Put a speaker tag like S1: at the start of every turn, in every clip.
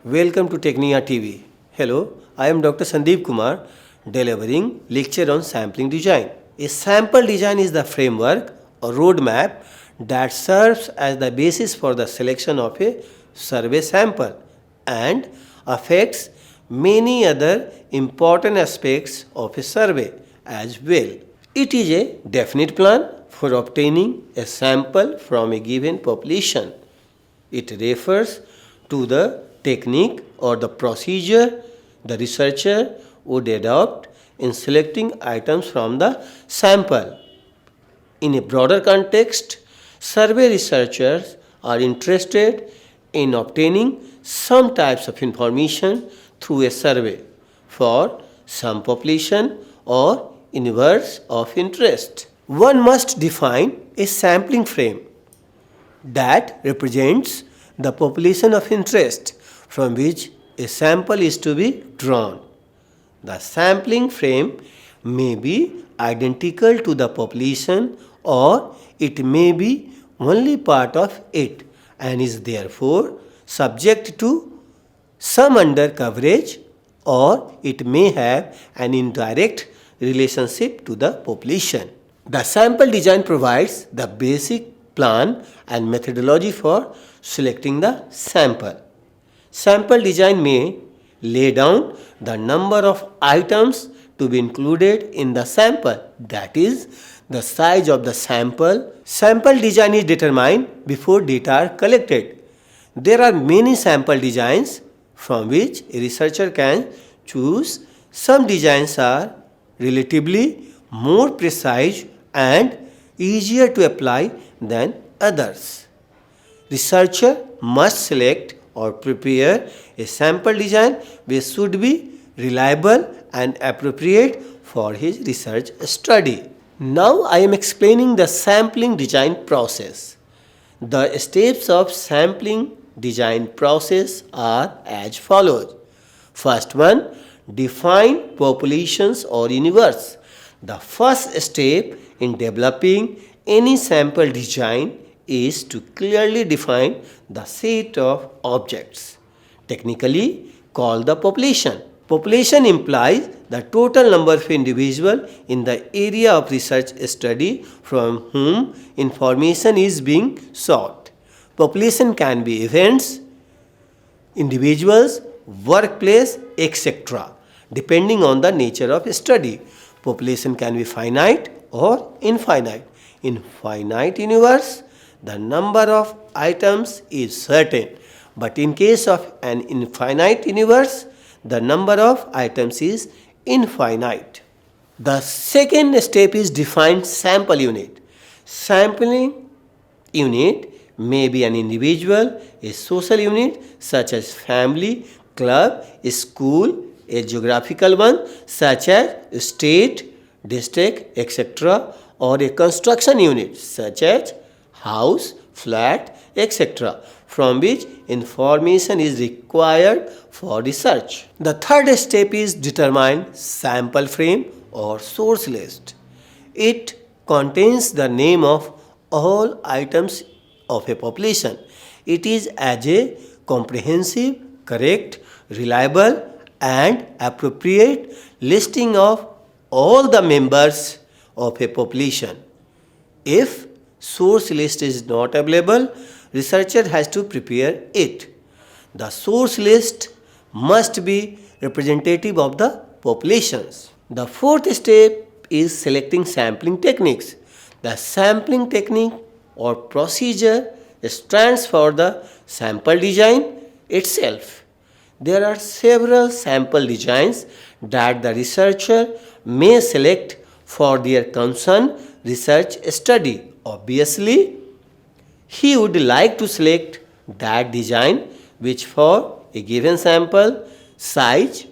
S1: Welcome to Technia TV. Hello, I am Dr. Sandeep Kumar delivering lecture on sampling design. A sample design is the framework or roadmap that serves as the basis for the selection of a survey sample and affects many other important aspects of a survey as well. It is a definite plan for obtaining a sample from a given population. It refers to the technique or the procedure the researcher would adopt in selecting items from the sample. In a broader context, survey researchers are interested in obtaining some types of information through a survey for some population or universe of interest. One must define a sampling frame that represents the population of interest from which a sample is to be drawn. The sampling frame may be identical to the population or it may be only part of it and is therefore subject to some under coverage, or it may have an indirect relationship to the population. The sample design provides the basic plan and methodology for selecting the sample. Sample design may lay down the number of items to be included in the sample, that is, the size of the sample. Sample design is determined before data are collected. There are many sample designs from which a researcher can choose. Some designs are relatively more precise and easier to apply than others. Researcher must select or prepare a sample design which should be reliable and appropriate for his research study. Now I am explaining the sampling design process. The steps of sampling design process are as follows. First one, define populations or universe. The first step in developing any sample design is to clearly define the set of objects, technically called the population. Population implies the total number of individuals in the area of research study from whom information is being sought. Population can be events, individuals, workplace, etc. depending on the nature of study. Population can be finite or infinite. In finite universe, the number of items is certain, but in case of an infinite universe, the number of items is infinite. The second step is define sample unit. Sampling unit may be an individual, a social unit such as family, club, school, a geographical one such as state, district, etc., or a construction unit such as house, flat, etc., from which information is required for research. The third step is determine sample frame or source list. It contains the name of all items of a population. It is as a comprehensive, correct, reliable and appropriate listing of all the members of a population. If source list is not available, researcher has to prepare it. The source list must be representative of the populations. The fourth step is selecting sampling techniques. The sampling technique or procedure stands for the sample design itself. There are several sample designs that the researcher may select for their concerned research study. Obviously, he would like to select that design which for a given sample size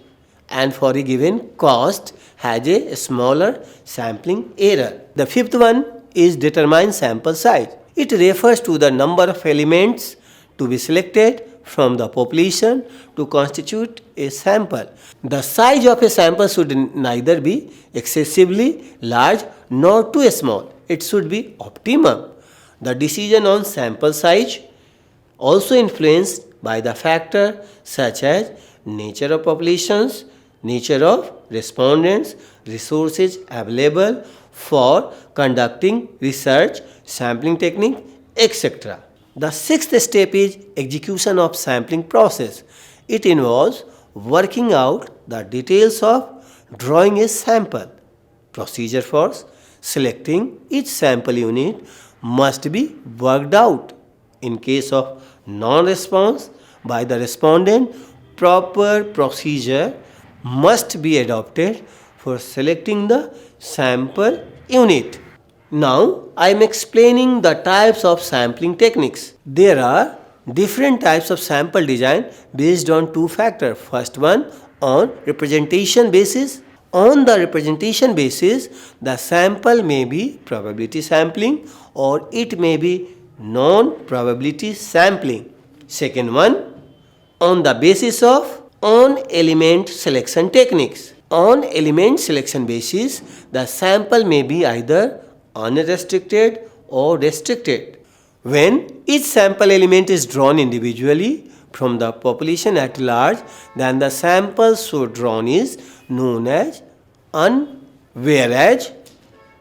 S1: and for a given cost has a smaller sampling error. The fifth one is determine sample size. It refers to the number of elements to be selected from the population to constitute a sample. The size of a sample should neither be excessively large nor too small. It should be optimum. The decision on sample size also influenced by the factor such as nature of populations, nature of respondents, resources available for conducting research, sampling technique, etc. The sixth step is execution of sampling process. It involves working out the details of drawing a sample. Procedure for selecting each sample unit must be worked out. In case of non-response by the respondent, proper procedure must be adopted for selecting the sample unit. Now I am explaining the types of sampling techniques. There are different types of sample design based on two factors. First one, on representation basis. On the representation basis, the sample may be probability sampling or it may be non-probability sampling. Second one, on the basis of on element selection techniques. On element selection basis, the sample may be either unrestricted or restricted. When each sample element is drawn individually from the population at large, then the sample so drawn is known as whereas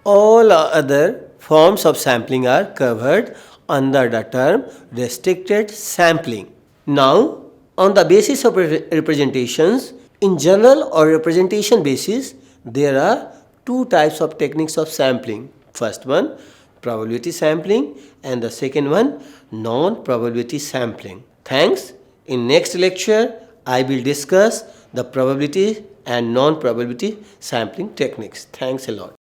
S1: all other forms of sampling are covered under the term restricted sampling. Now, on the basis of representations, in general or representation basis, there are two types of techniques of sampling. First one, probability sampling, and the second one, non-probability sampling. Thanks. In next lecture, I will discuss the probability and non-probability sampling techniques. Thanks a lot.